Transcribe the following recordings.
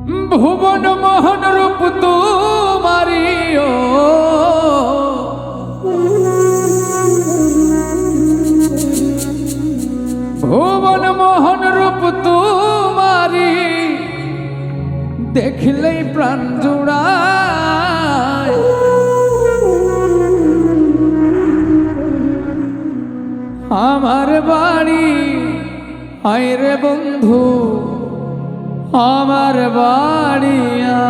ভুবন মোহন রূপ তোমারিও ভুবন মোহন রূপ তোমারি দেখলেই প্রাণ জুড়ায়। আমার বাড়ি আয় রে বন্ধু আমার বাড়িয়া।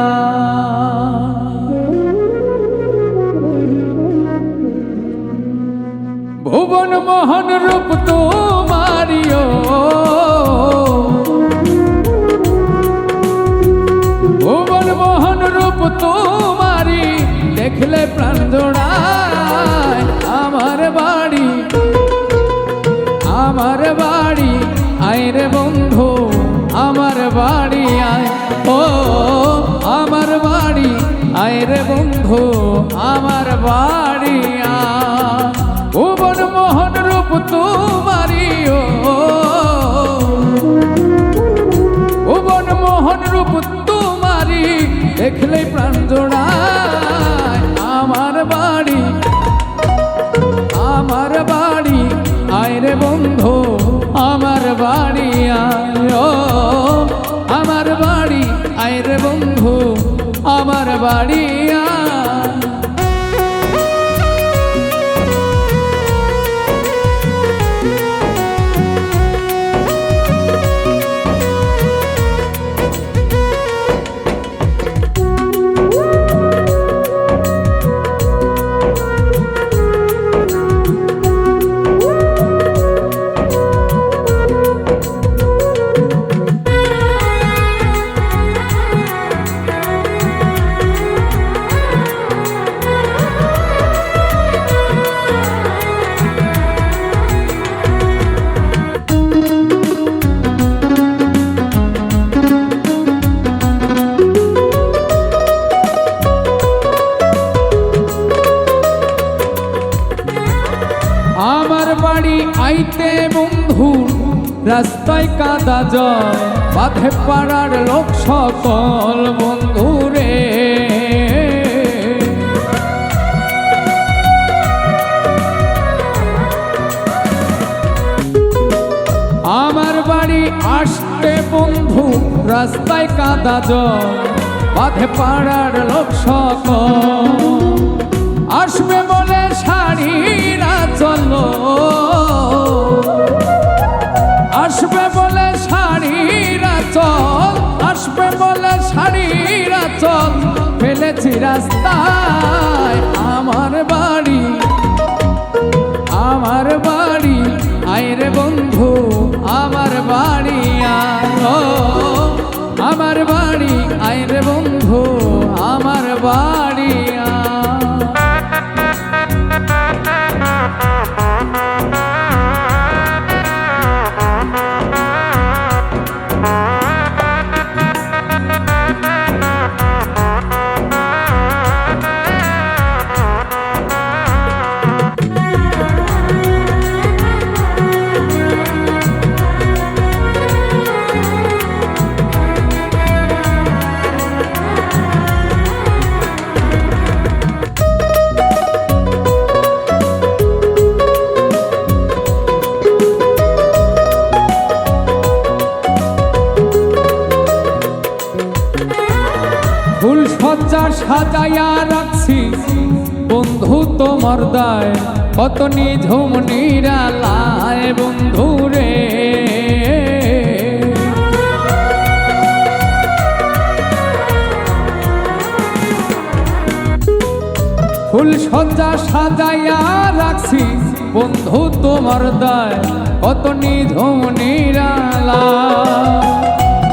ভুবন মোহন রূপ তোমারিও ভুবন মোহন রূপ তোমারি দেখলে প্রাণ জোড়ায়। আমার বাড়ি আয় রে বন্ধু আমার বাড়ি আয়। ও আমার বাড়ি আয় রে বন্ধু আমার বাড়ি আয়। ভুবন মোহন রূপ তোমারিও ভুবন মোহন রূপ তোমারি দেখলে প্রাণ জোড়ায়। আমার বাড়ি আয় রে বন্ধু আমার বাড়ি আয়। ও আমার বাড়ি আয় রে বন্ধু আমার বাড়ি আয়। আমার বাড়ি আইতে বন্ধু রাস্তায় কাদা জল বাঁধে পাড়ার লোক সকল বন্ধু রে। আমার বাড়ি আসতে বন্ধু রাস্তায় কাদা জল বাঁধে পাড়ার লোক সকল। আসবে বলে শাড়িরা চলো আসবে বলে শাড়িরা চল আসবে বলে শাড়িরা চল ফেলেছি রাস্তায়। আমার বাড়ি আয় রে বন্ধু আমার বাড়ি আয়। ও আমার বাড়ি আয় রে বন্ধু আমার বাড়ি আয়। ফুল সজ্জা সাজাইয়া রাখছি বন্ধু তোমার দায় কত নিঝুম নিরালায় বন্ধু রে। ফুল সজ্জা সাজাইয়া রাখছি বন্ধু তোমার দায় কত নিঝুম নিরালায়।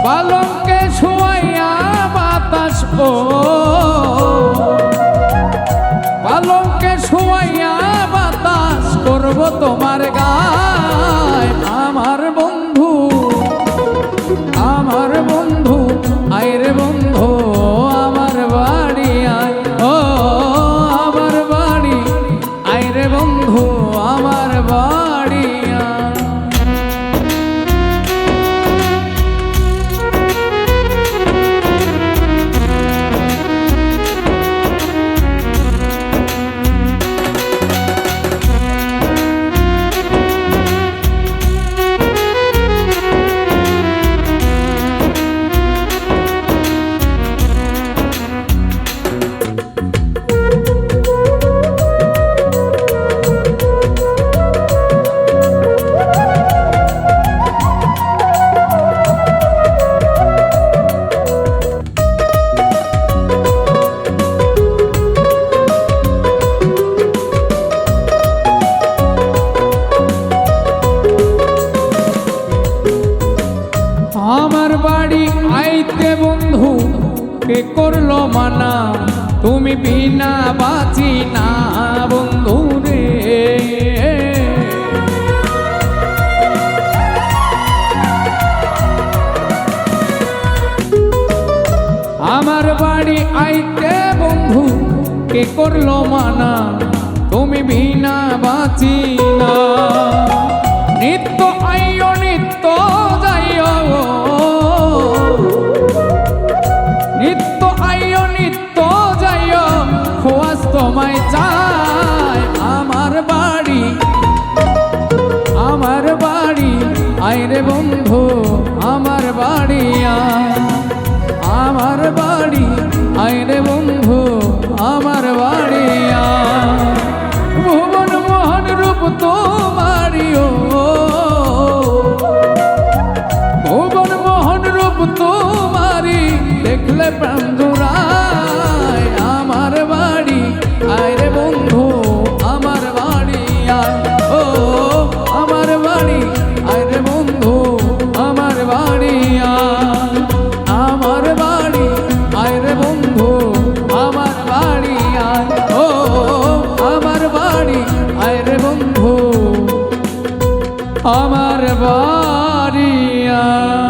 পালঙ্কে শুয়াইয়া বাতাস ও পালঙ্কে শুয়াইয়া বাতাস করব তোমার গায়। আমার বন্ধু আয় রে বন্ধু আমার বাড়ি আয়। ও আমার বাড়ি আয় রে বন্ধু আমার বাড়ি আয়। কে করলো মানা তুমি বিনা বাঁচি না বন্ধু রে। আমার বাড়ি আইতে বন্ধু কে করলো মানা তুমি বিনা বাঁচি না। নিত্য আইও নিত্য যাইও, নিত্য আইও নিত্য যাইও, খোয়াজ তোমায় চাই। আমার বাড়ি আইরে বন্ধু আমার বাড়ি আয়। আমার বাড়ি আইরে বন্ধু আমার বাড়ি আয়। ভুবন মোহন রূপ তোমারিও, ভুবন মোহন রূপ তোমারি দেখলে প্রাণ জুড়ায়। আমার বাড়ি আইরে বন্ধু আমার বাড়ি আয়। ও আমার বাড়ি আইরে বন্ধু আমার বাড়ি আয়। আমার বাড়ি আইরে বন্ধু আমার বাড়ি আয়। ও আমার বাড়ি আইরে বন্ধু আমার বাড়ি আয়।